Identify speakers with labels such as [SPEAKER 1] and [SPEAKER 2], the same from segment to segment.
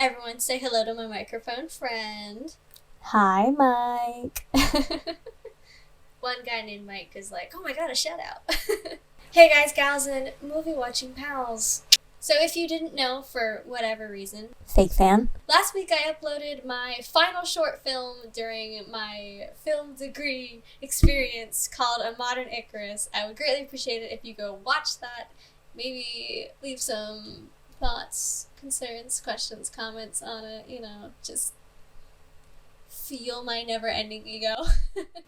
[SPEAKER 1] everyone, say hello to my microphone friend.
[SPEAKER 2] Hi, Mike.
[SPEAKER 1] One guy named Mike is like, oh my god, a shout out. Hey guys, gals, and movie watching pals. So if you didn't know, for whatever reason,
[SPEAKER 2] Fake fan.
[SPEAKER 1] last week I uploaded my final short film during my film degree experience called A Modern Icarus. I would greatly appreciate it if you go watch that. Maybe leave some thoughts, concerns, questions, comments on it, just feel my never-ending ego.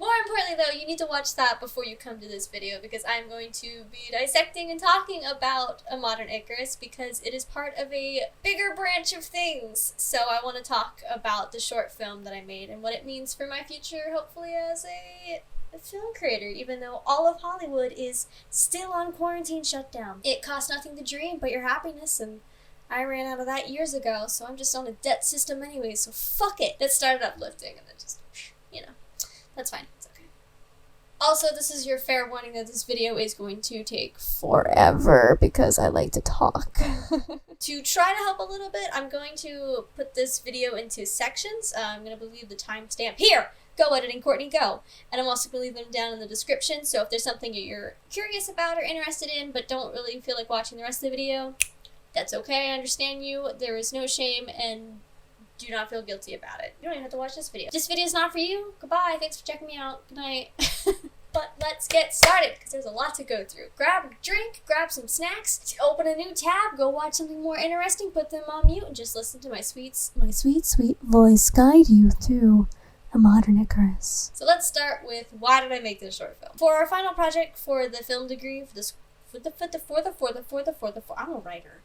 [SPEAKER 1] More importantly though, you need to watch that before you come to this video because I'm going to be dissecting and talking about A Modern Icarus because it is part of a bigger branch of things. So I want to talk about the short film that I made and what it means for my future, hopefully as a film creator, even though all of Hollywood is still on quarantine shutdown. It costs nothing to dream but your happiness, and I ran out of that years ago, so I'm just on a debt system anyway, so fuck it. That started uplifting, and then just, that's fine. It's okay. Also, this is your fair warning that this video is going to take
[SPEAKER 2] Forever, because I like to talk.
[SPEAKER 1] To try to help a little bit, I'm going to put this video into sections. I'm going to leave the timestamp here. Go editing, Courtney, go. And I'm also going to leave them down in the description, so if there's something that you're curious about or interested in, but don't really feel like watching the rest of the video, that's okay, I understand you. There is no shame, and do not feel guilty about it. You don't even have to watch this video. This video is not for you. Goodbye, thanks for checking me out. Good night. But let's get started, because there's a lot to go through. Grab a drink, grab some snacks, open a new tab, go watch something more interesting, put them on mute, and just listen to my sweet, sweet voice guide you through A Modern Icarus. So let's start with, why did I make this short film? For our final project for the film degree, I'm a writer.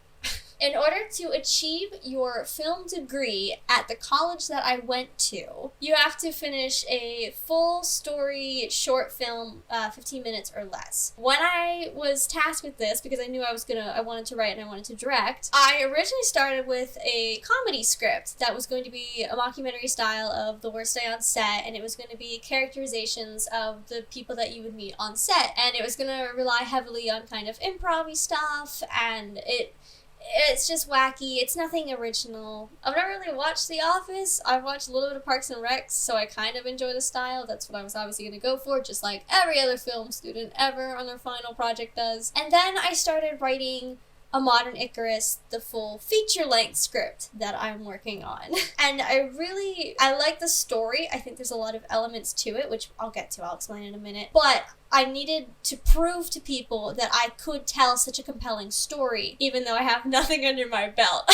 [SPEAKER 1] In order to achieve your film degree at the college that I went to, you have to finish a full story short film, 15 minutes or less. When I was tasked with this, because I knew I wanted to write and I wanted to direct, I originally started with a comedy script that was going to be a mockumentary style of the worst day on set, and it was going to be characterizations of the people that you would meet on set, and it was going to rely heavily on kind of improv-y stuff, and it's just wacky. It's nothing original. I've never really watched The Office. I've watched a little bit of Parks and Rec, so I kind of enjoy the style. That's what I was obviously going to go for, just like every other film student ever on their final project does. And then I started writing A Modern Icarus, the full feature-length script that I'm working on. And I like the story. I think there's a lot of elements to it, which I'll get to. I'll explain in a minute. But I needed to prove to people that I could tell such a compelling story, even though I have nothing under my belt.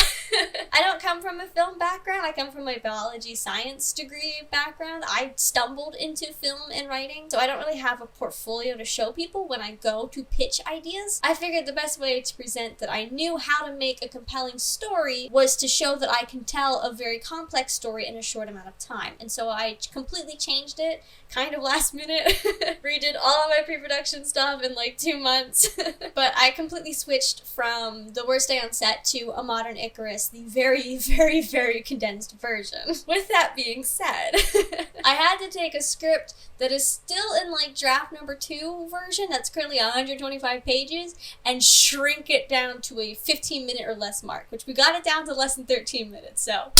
[SPEAKER 1] I don't come from a film background. I come from a biology science degree background. I stumbled into film and writing, so I don't really have a portfolio to show people when I go to pitch ideas. I figured the best way to present that I knew how to make a compelling story was to show that I can tell a very complex story in a short amount of time. And so I completely changed it, kind of last minute, redid all of my pre-production stuff in like 2 months. But I completely switched from The Worst Day on Set to A Modern Icarus, the very, very, very condensed version. With that being said, I had to take a script that is still in like draft number 2 version, that's currently 125 pages, and shrink it down to a 15-minute or less mark, which we got it down to less than 13 minutes, so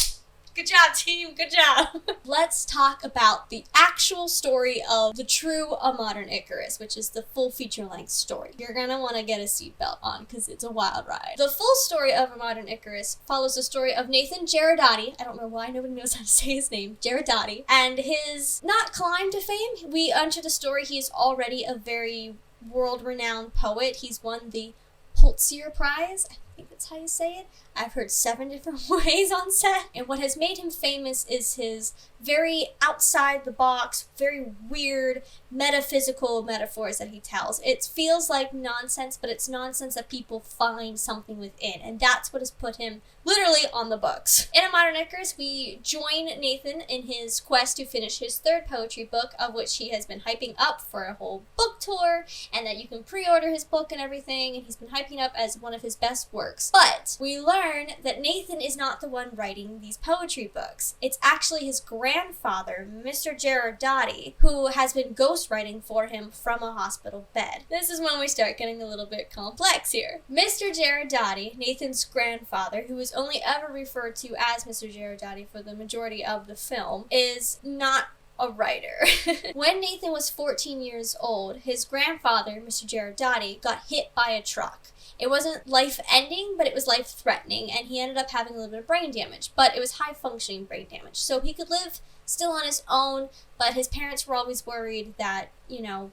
[SPEAKER 1] good job, team, good job. Let's talk about the actual story of the true A Modern Icarus, which is the full feature-length story. You're gonna want to get a seatbelt on because it's a wild ride. The full story of A Modern Icarus follows the story of Nathan Gerardati. I don't know why nobody knows how to say his name. Gerardati. And his not climb to fame. We enter the story, he is already a very world-renowned poet. He's won the Pulitzer Prize. I think that's how you say it. I've heard 7 different ways on set. And what has made him famous is his very outside the box, very weird, metaphysical metaphors that he tells. It feels like nonsense, but it's nonsense that people find something within. And that's what has put him literally on the books. In A Modern Icarus, we join Nathan in his quest to finish his 3rd poetry book, of which he has been hyping up for a whole book tour, and that you can pre-order his book and everything, and he's been hyping up as one of his best works. works. But we learn that Nathan is not the one writing these poetry books. It's actually his grandfather, Mr. Gerardotti, who has been ghostwriting for him from a hospital bed. This is when we start getting a little bit complex here. Mr. Gerardotti, Nathan's grandfather, who is only ever referred to as Mr. Gerardotti for the majority of the film, is not a writer. When Nathan was 14 years old, his grandfather, Mr. Gerardotti, got hit by a truck. It wasn't life-ending, but it was life-threatening, and he ended up having a little bit of brain damage, but it was high-functioning brain damage. So he could live still on his own, but his parents were always worried that,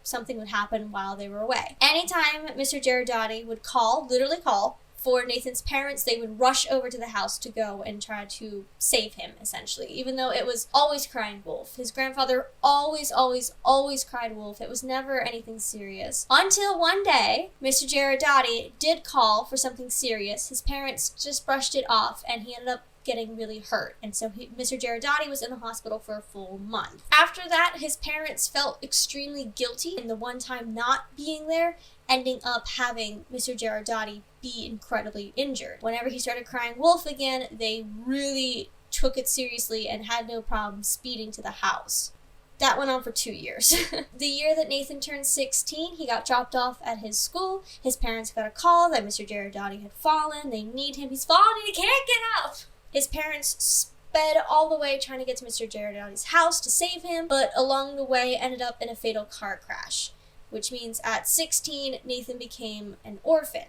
[SPEAKER 1] something would happen while they were away. Anytime Mr. Gerardotti would literally call, for Nathan's parents, they would rush over to the house to go and try to save him, essentially, even though it was always crying wolf. His grandfather always cried wolf. It was never anything serious. Until one day, Mr. Gerardotti did call for something serious. His parents just brushed it off, and he ended up getting really hurt, and so Mr. Gerardotti was in the hospital for a full month. After that, his parents felt extremely guilty in the one time not being there, ending up having Mr. Gerardotti be incredibly injured. Whenever he started crying wolf again, they really took it seriously and had no problem speeding to the house. That went on for 2 years. The year that Nathan turned 16, he got dropped off at his school. His parents got a call that Mr. Gerardotti had fallen. They need him. He's fallen and he can't get up. His parents sped all the way trying to get to Mr. Gerardotti's house to save him, but along the way ended up in a fatal car crash, which means at 16, Nathan became an orphan.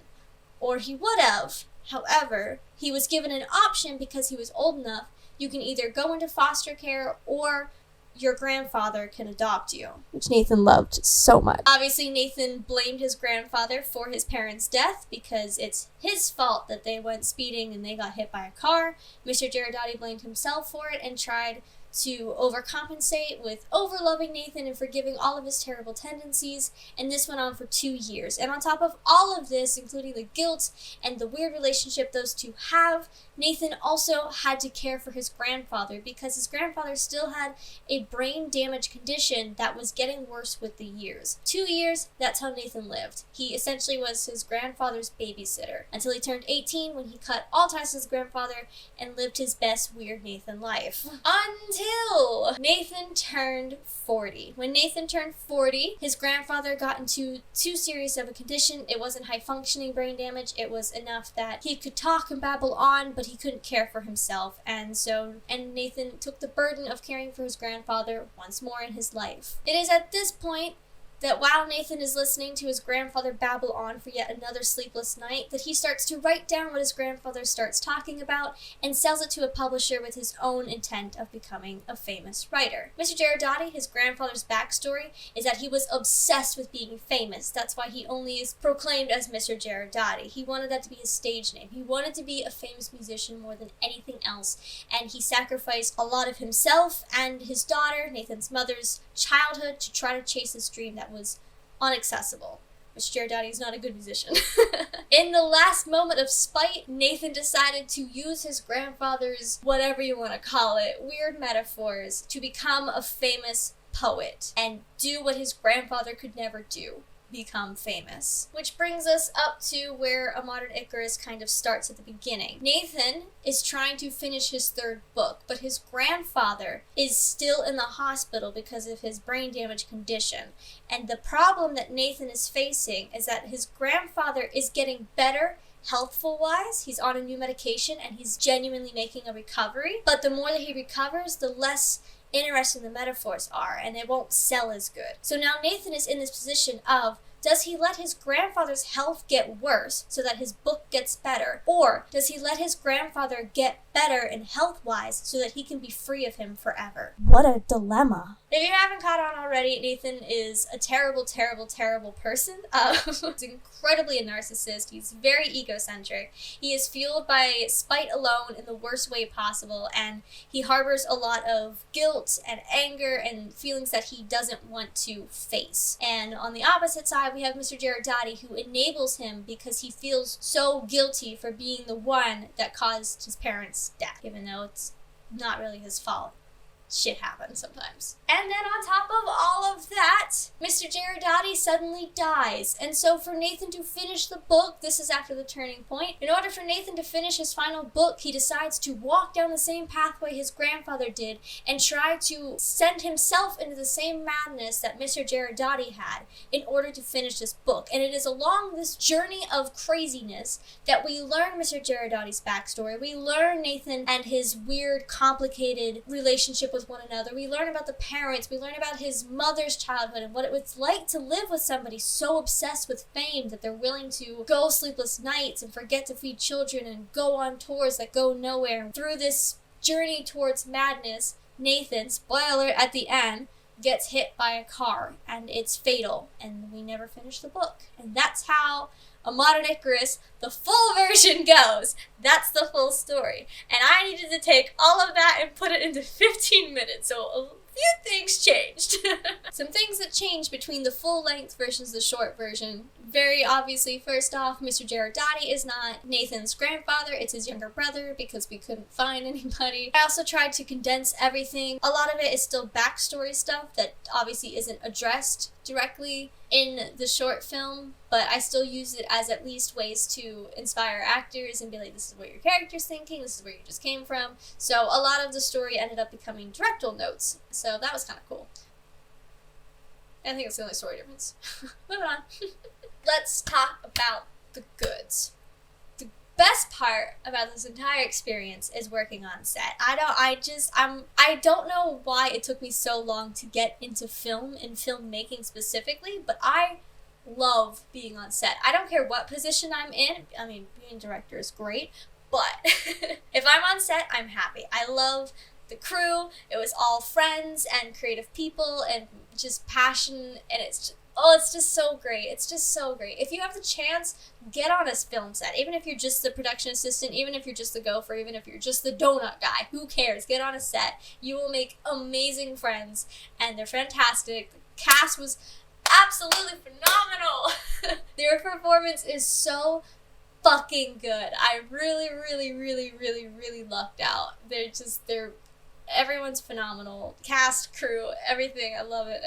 [SPEAKER 1] Or he would have. However, he was given an option because he was old enough. You can either go into foster care or your grandfather can adopt you.
[SPEAKER 2] Which Nathan loved so much.
[SPEAKER 1] Obviously, Nathan blamed his grandfather for his parents' death because it's his fault that they went speeding and they got hit by a car. Mr. Gerardotti blamed himself for it and tried to overcompensate with overloving Nathan and forgiving all of his terrible tendencies, and this went on for 2 years. And on top of all of this, including the guilt and the weird relationship those two have, Nathan also had to care for his grandfather because his grandfather still had a brain damage condition that was getting worse with the years. 2 years, that's how Nathan lived. He essentially was his grandfather's babysitter until he turned 18 when he cut all ties to his grandfather and lived his best weird Nathan life. Until Nathan turned 40. When Nathan turned 40, his grandfather got into too serious of a condition. It wasn't high-functioning brain damage. It was enough that he could talk and babble on, but he couldn't care for himself. And Nathan took the burden of caring for his grandfather once more in his life. It is at this point that while Nathan is listening to his grandfather babble on for yet another sleepless night, that he starts to write down what his grandfather starts talking about and sells it to a publisher with his own intent of becoming a famous writer. Mr. Gerardotti, his grandfather's backstory is that he was obsessed with being famous. That's why he only is proclaimed as Mr. Gerardotti. He wanted that to be his stage name. He wanted to be a famous musician more than anything else, and he sacrificed a lot of himself and his daughter, Nathan's mother's childhood, to try to chase this dream that was inaccessible. Mr. Gerardotti is not a good musician. In the last moment of spite, Nathan decided to use his grandfather's, whatever you want to call it, weird metaphors to become a famous poet and do what his grandfather could never do. Become famous. Which brings us up to where A Modern Icarus kind of starts at the beginning. Nathan is trying to finish his third book, but his grandfather is still in the hospital because of his brain damage condition. And the problem that Nathan is facing is that his grandfather is getting better healthful-wise. He's on a new medication and he's genuinely making a recovery. But the more that he recovers, the less interesting the metaphors are, and it won't sell as good. So now Nathan is in this position of, does he let his grandfather's health get worse so that his book gets better? Or does he let his grandfather get better in health-wise so that he can be free of him forever?
[SPEAKER 2] What a dilemma.
[SPEAKER 1] If you haven't caught on already, Nathan is a terrible, terrible, terrible person. He's incredibly a narcissist. He's very egocentric. He is fueled by spite alone in the worst way possible, and he harbors a lot of guilt and anger and feelings that he doesn't want to face. And on the opposite side, we have Mr. Gerardotti, who enables him because he feels so guilty for being the one that caused his parents' death, even though it's not really his fault. shit happens sometimes. And then on top of all of that, Mr. Gerardati suddenly dies. And so for Nathan to finish the book, this is after the turning point, in order for Nathan to finish his final book, he decides to walk down the same pathway his grandfather did and try to send himself into the same madness that Mr. Gerardati had in order to finish this book. And it is along this journey of craziness that we learn Mr. Gerardati's backstory. We learn Nathan and his weird, complicated relationship with one another. We learn about the parents. We learn about his mother's childhood and what it was like to live with somebody so obsessed with fame that they're willing to go sleepless nights and forget to feed children and go on tours that go nowhere. Through this journey towards madness, Nathan, spoiler at the end, gets hit by a car and it's fatal, and we never finish the book. And that's how A Modern Icarus, the full version, goes. That's the full story. And I needed to take all of that and put it into 15 minutes, so a few things changed. Some things that changed between the full-length versus the short version. Very obviously, first off, Mr. Gerardati is not Nathan's grandfather, it's his younger brother, because we couldn't find anybody. I also tried to condense everything. A lot of it is still backstory stuff that obviously isn't addressed directly in the short film, but I still use it as at least ways to inspire actors and be like, this is what your character's thinking, this is where you just came from. So a lot of the story ended up becoming directorial notes, so that was kind of cool. I think it's the only story difference. Moving on. Let's talk about the goods. The best part about this entire experience is working on set. I don't know why it took me so long to get into film and filmmaking specifically, but I love being on set. I don't care what position I'm in. I mean, being a director is great, but if I'm on set, I'm happy. I love the crew. It was all friends and creative people and just passion, and it's just so great. It's just so great. If you have the chance, get on a film set. Even if you're just the production assistant, even if you're just the gopher, even if you're just the donut guy, who cares? Get on a set. You will make amazing friends, and they're fantastic. The cast was absolutely phenomenal. Their performance is so fucking good. I really, really, really, really, really lucked out. Everyone's phenomenal. Cast, crew, everything. I love it.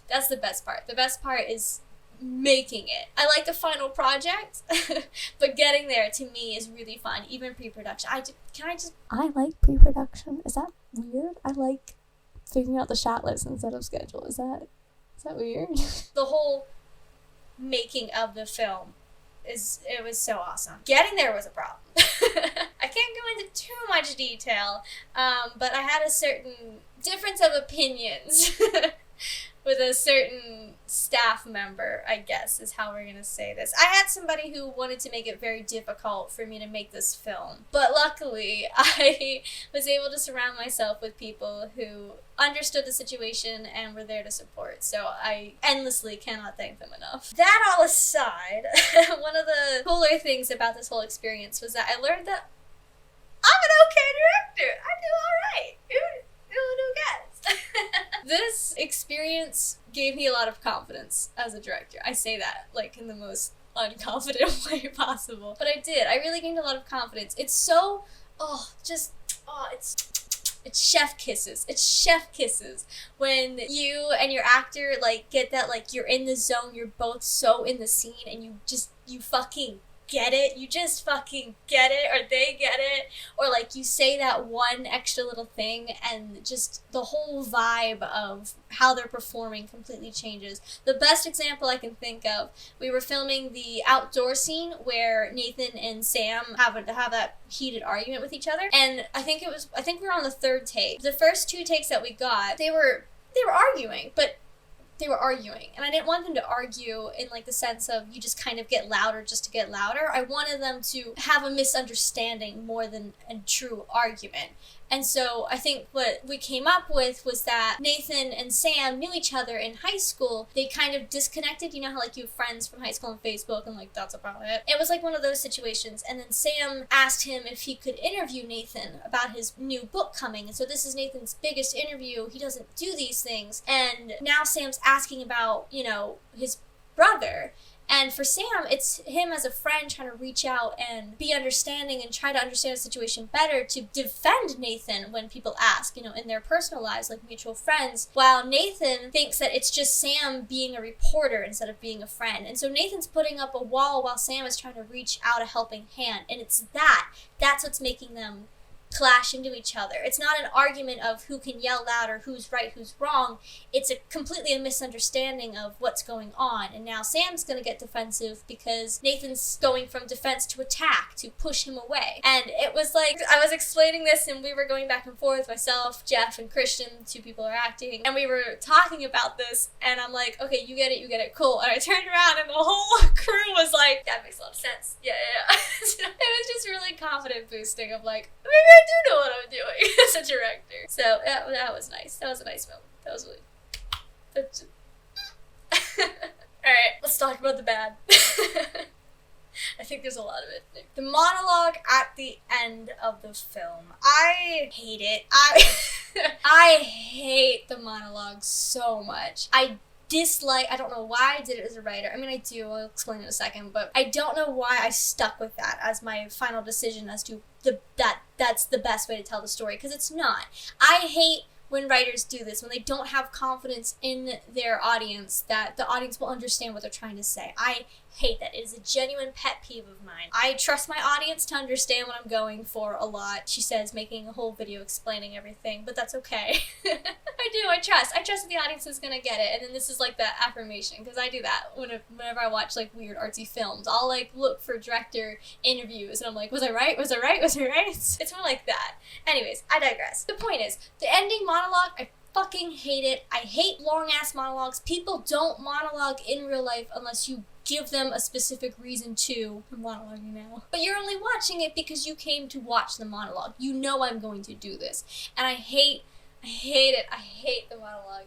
[SPEAKER 1] That's the best part. The best part is making it. I like the final project, but getting there to me is really fun, even pre-production.
[SPEAKER 2] I like pre-production. Is that weird? I like figuring out the shot list instead of schedule. Is that weird?
[SPEAKER 1] The whole making of the film it was so awesome. Getting there was a problem. I can't go into too much detail, but I had a certain difference of opinions with a certain staff member, I guess, is how we're going to say this. I had somebody who wanted to make it very difficult for me to make this film, but luckily I was able to surround myself with people who understood the situation and were there to support, so I endlessly cannot thank them enough. That all aside, one of the cooler things about this whole experience was that I learned that I'm an okay director. I do alright. Who gets? This experience gave me a lot of confidence as a director. I say that like in the most unconfident way possible, but I did. I really gained a lot of confidence. It's chef kisses. It's chef kisses when you and your actor like get that, like, you're in the zone, you're both so in the scene, and you fucking get it. You just fucking get it, or they get it, or like you say that one extra little thing and just the whole vibe of how they're performing completely changes. The best example I can think of, we were filming the outdoor scene where Nathan and Sam have that heated argument with each other, and I think we were on the third take. The first two takes that we got, they were arguing, but they were arguing, and I didn't want them to argue in like the sense of you just kind of get louder just to get louder. I wanted them to have a misunderstanding more than a true argument. And so I think what we came up with was that Nathan and Sam knew each other in high school. They kind of disconnected. You know how like you have friends from high school on Facebook and like that's about it. It was like one of those situations. And then Sam asked him if he could interview Nathan about his new book coming. And so this is Nathan's biggest interview. He doesn't do these things. And now Sam's asking about, his brother. And for Sam, it's him as a friend trying to reach out and be understanding and try to understand the situation better to defend Nathan when people ask, you know, in their personal lives, like mutual friends, while Nathan thinks that it's just Sam being a reporter instead of being a friend. And so Nathan's putting up a wall while Sam is trying to reach out a helping hand. And it's that's what's making them clash into each other. It's not an argument of who can yell louder, who's right, who's wrong. It's completely a misunderstanding of what's going on. And now Sam's going to get defensive because Nathan's going from defense to attack to push him away. And it was like, I was explaining this and we were going back and forth, myself, Jeff, and Christian, 2 people are acting, and we were talking about this, and I'm like, okay, you get it, cool. And I turned around and the whole crew was like, that makes a lot of sense. Yeah. So it was just really confident boosting of like, maybe I do know what I'm doing as a director. So that was nice. That was a nice moment. That was really... Alright, let's talk about the bad. I think there's a lot of it. The monologue at the end of the film. I hate it. I hate the monologue so much. I don't know why I did it as a writer. I mean, I do, I'll explain in a second, but I don't know why I stuck with that as my final decision as to that's the best way to tell the story, because it's not. I hate when writers do this, when they don't have confidence in their audience, that the audience will understand what they're trying to say. I hate that. It is a genuine pet peeve of mine. I trust my audience to understand what I'm going for a lot. She says, making a whole video explaining everything, but that's okay. I do, I trust that the audience is gonna get it, and then this is like the affirmation, because I do that whenever I watch like weird artsy films. I'll like look for director interviews, and I'm like, was I right? It's more like that. Anyways, I digress. The point is, the ending monologue, I fucking hate it. I hate long-ass monologues. People don't monologue in real life unless you give them a specific reason to. I'm monologuing now. But you're only watching it because you came to watch the monologue. You know I'm going to do this. And I hate it. I hate the monologue.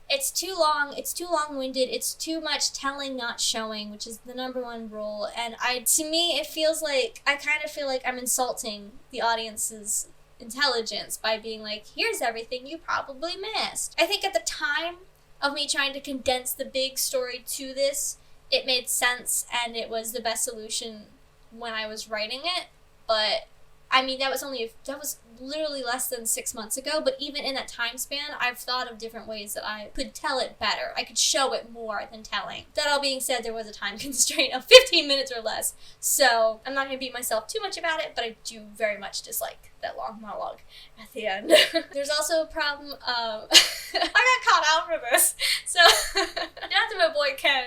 [SPEAKER 1] It's too long. It's too long-winded. It's too much telling, not showing, which is the number 1 rule. And to me, it feels like, I kind of feel like I'm insulting the audience's intelligence by being like, here's everything you probably missed. I think at the time of me trying to condense the big story to this, it made sense and it was the best solution when I was writing it. But I mean, that was literally less than 6 months ago, but even in that time span, I've thought of different ways that I could tell it better. I could show it more than telling. That all being said, there was a time constraint of 15 minutes or less, so I'm not going to beat myself too much about it, but I do very much dislike that long monologue at the end. There's also a problem of... I got caught out for this, so shout out to my boy Ken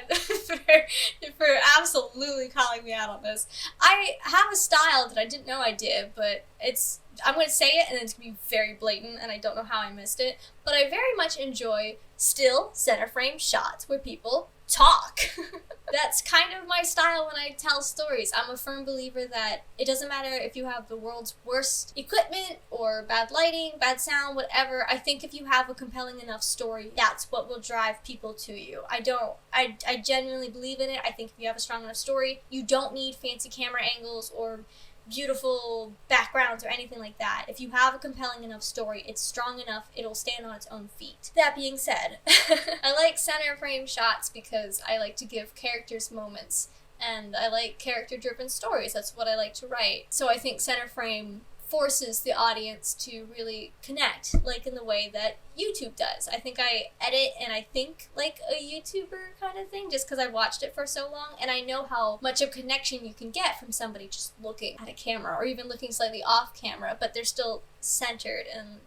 [SPEAKER 1] for absolutely calling me out on this. I have a style that I didn't know I did, but I'm going to say it and it's going to be very blatant and I don't know how I missed it, but I very much enjoy still center frame shots where people talk. That's kind of my style when I tell stories. I'm a firm believer that it doesn't matter if you have the world's worst equipment or bad lighting, bad sound, whatever. I think if you have a compelling enough story, that's what will drive people to you. I genuinely believe in it. I think if you have a strong enough story, you don't need fancy camera angles or beautiful backgrounds or anything like that. If you have a compelling enough story, it's strong enough, it'll stand on its own feet. That being said, I like center frame shots because I like to give characters moments, and I like character-driven stories. That's what I like to write. So I think center frame forces the audience to really connect, like in the way that YouTube does. I think I edit and I think like a YouTuber kind of thing, just because I watched it for so long, and I know how much of connection you can get from somebody just looking at a camera, or even looking slightly off camera, but they're still centered, and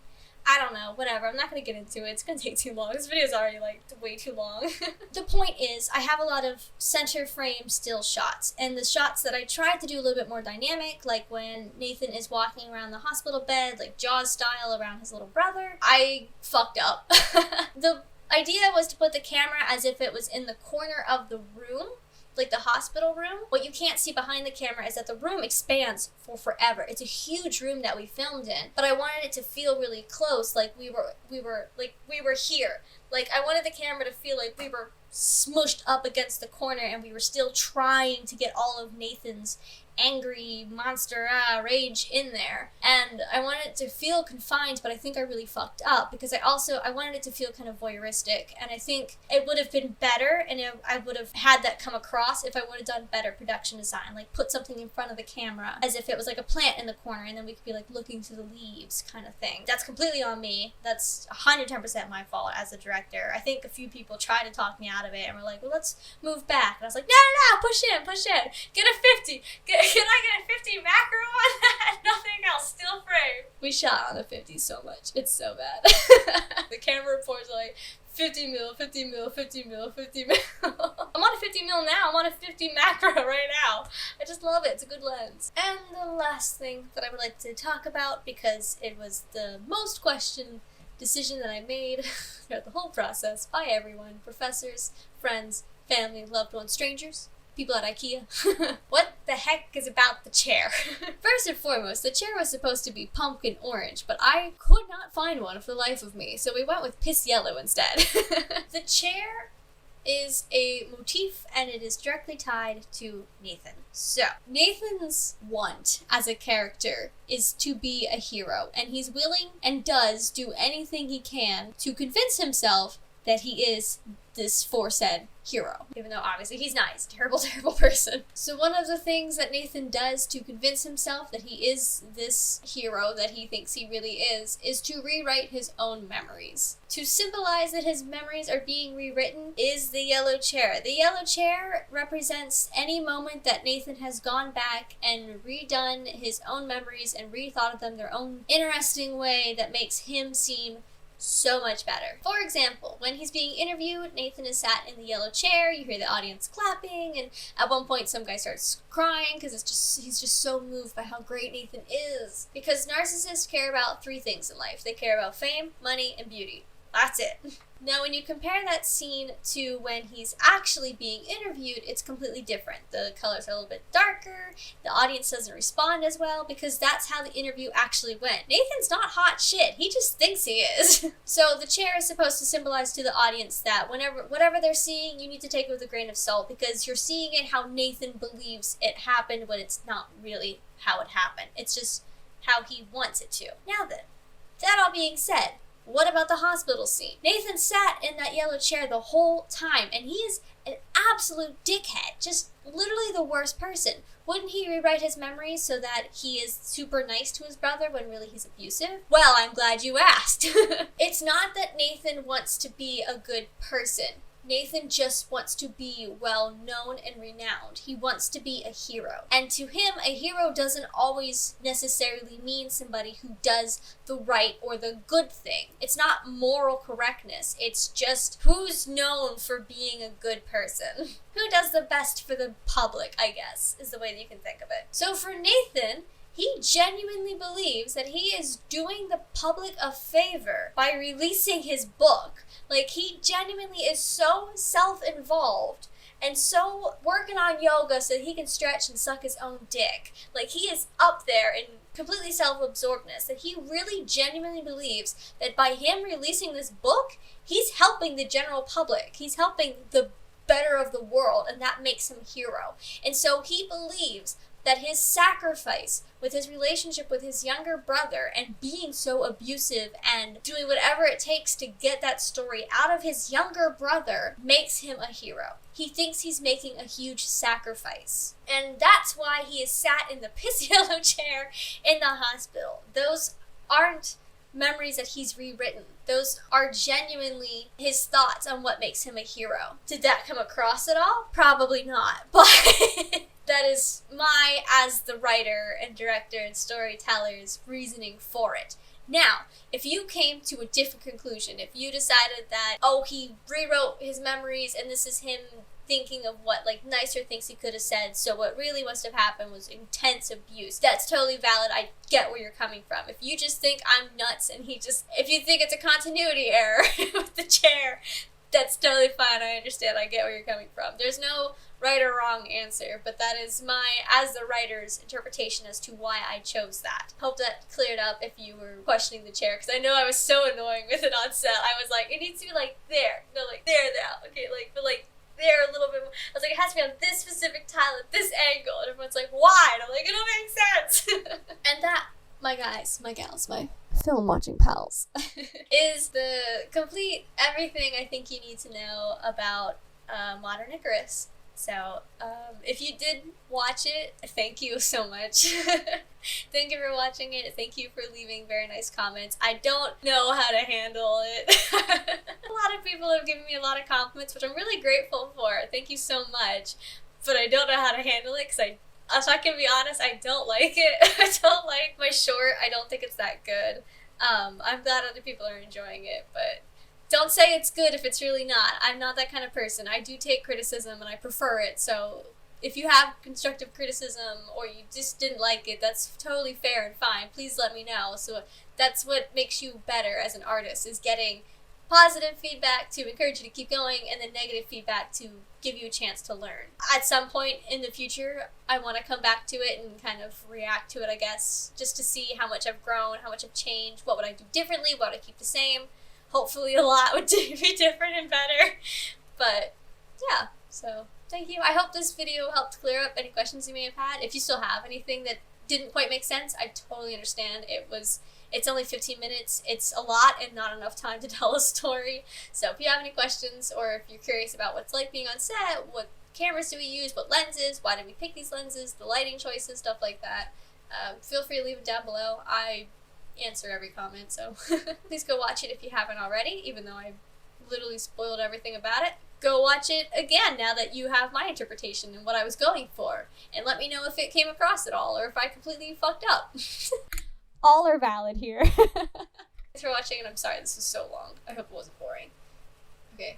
[SPEAKER 1] I don't know, whatever. I'm not going to get into it. It's going to take too long. This video's already, like, way too long. The point is, I have a lot of center frame still shots, and the shots that I tried to do a little bit more dynamic, like when Nathan is walking around the hospital bed, like Jaws style around his little brother, I fucked up. The idea was to put the camera as if it was in the corner of the room, like the hospital room. What you can't see behind the camera is that the room expands for forever. It's a huge room that we filmed in, but I wanted it to feel really close, like we were here. Like I wanted the camera to feel like we were smushed up against the corner and we were still trying to get all of Nathan's angry monster rage in there. And I wanted it to feel confined, but I think I really fucked up because I wanted it to feel kind of voyeuristic, and I think it would have been better, and I would have had that come across if I would have done better production design, like put something in front of the camera as if it was like a plant in the corner, and then we could be like looking through the leaves kind of thing. That's completely on me. That's 110% my fault as a director. I think a few people tried to talk me out of it and were like, well, let's move back. And I was like, no, push in. Get a 50. Can I get a 50 macro on that? Nothing else, still frame. We shot on the 50 so much. It's so bad. The camera reports like, 50 mil. I'm on a 50 mil now. I'm on a 50 macro right now. I just love it. It's a good lens. And the last thing that I would like to talk about, because it was the most questioned decision that I made throughout the whole process by everyone, professors, friends, family, loved ones, strangers, people at IKEA. What the heck is about the chair? First and foremost, the chair was supposed to be pumpkin orange, but I could not find one for the life of me, so we went with piss yellow instead. The chair is a motif, and it is directly tied to Nathan. So, Nathan's want as a character is to be a hero, and he's willing and does do anything he can to convince himself that he is this foresaid hero. Even though obviously he's not. He's a terrible, terrible person. So one of the things that Nathan does to convince himself that he is this hero that he thinks he really is to rewrite his own memories. To symbolize that his memories are being rewritten is the yellow chair. The yellow chair represents any moment that Nathan has gone back and redone his own memories and rethought of them their own interesting way that makes him seem so much better. For example, when he's being interviewed, Nathan is sat in the yellow chair, you hear the audience clapping, and at one point some guy starts crying because he's just so moved by how great Nathan is. Because narcissists care about 3 things in life. They care about fame, money, and beauty. That's it. Now, when you compare that scene to when he's actually being interviewed, it's completely different. The colors are a little bit darker, the audience doesn't respond as well, because that's how the interview actually went. Nathan's not hot shit, he just thinks he is. So the chair is supposed to symbolize to the audience that whatever they're seeing, you need to take it with a grain of salt, because you're seeing it how Nathan believes it happened when it's not really how it happened. It's just how he wants it to. Now then, that all being said, what about the hospital scene? Nathan sat in that yellow chair the whole time, and he is an absolute dickhead. Just literally the worst person. Wouldn't he rewrite his memories so that he is super nice to his brother when really he's abusive? Well, I'm glad you asked. It's not that Nathan wants to be a good person. Nathan just wants to be well known and renowned. He wants to be a hero. And to him, a hero doesn't always necessarily mean somebody who does the right or the good thing. It's not moral correctness. It's just who's known for being a good person. Who does the best for the public, I guess, is the way that you can think of it. So for Nathan, he genuinely believes that he is doing the public a favor by releasing his book. Like, he genuinely is so self-involved and so working on yoga so that he can stretch and suck his own dick. Like, he is up there in completely self-absorbedness that he really genuinely believes that by him releasing this book, he's helping the general public. He's helping the better of the world, and that makes him a hero. And so he believes that his sacrifice with his relationship with his younger brother and being so abusive and doing whatever it takes to get that story out of his younger brother makes him a hero. He thinks he's making a huge sacrifice. And that's why he is sat in the piss yellow chair in the hospital. Those aren't memories that he's rewritten. Those are genuinely his thoughts on what makes him a hero. Did that come across at all? Probably not, but that is my, as the writer and director and storyteller's, reasoning for it. Now, if you came to a different conclusion, if you decided that, oh, he rewrote his memories and this is him thinking of what, like, nicer things he could have said, so what really must have happened was intense abuse, that's totally valid. I get where you're coming from. If you just think I'm nuts and if you think it's a continuity error with the chair, that's totally fine. I understand. I get where you're coming from. There's no right or wrong answer, but that is my, as the writer's, interpretation as to why I chose that. Hope that cleared up if you were questioning the chair, because I know I was so annoying with it on set. I was like, it needs to be like there. No, like there now. Okay, like, but like there a little bit more. I was like, it has to be on this specific tile at this angle. And everyone's like, why? And I'm like, it'll make sense. And that, my guys, my gals, my
[SPEAKER 2] film watching pals,
[SPEAKER 1] is the complete everything I think you need to know about Modern Icarus. So, if you did watch it, thank you so much. Thank you for watching it. Thank you for leaving very nice comments. I don't know how to handle it. A lot of people have given me a lot of compliments, which I'm really grateful for. Thank you so much. But I don't know how to handle it because if I can be honest, I don't like it. I don't like my short. I don't think it's that good. I'm glad other people are enjoying it, but don't say it's good if it's really not. I'm not that kind of person. I do take criticism and I prefer it, so if you have constructive criticism or you just didn't like it, that's totally fair and fine. Please let me know. So that's what makes you better as an artist, is getting positive feedback to encourage you to keep going, and then negative feedback to give you a chance to learn. At some point in the future, I want to come back to it and kind of react to it, I guess, just to see how much I've grown, how much I've changed, what would I do differently, what would I keep the same. Hopefully a lot would be different and better. But yeah, so thank you. I hope this video helped clear up any questions you may have had. If you still have anything that didn't quite make sense, I totally understand. It's only 15 minutes. It's a lot and not enough time to tell a story. So if you have any questions, or if you're curious about what's like being on set, what cameras do we use, what lenses, why did we pick these lenses, the lighting choices, stuff like that, feel free to leave it down below. I answer every comment, so please go watch it if you haven't already, even though I literally spoiled everything about it. Go watch it again now that you have my interpretation and what I was going for, and let me know if it came across at all or if I completely fucked up.
[SPEAKER 2] all are valid here.
[SPEAKER 1] Thanks for watching, and I'm sorry this was so long. I hope it wasn't boring. Okay.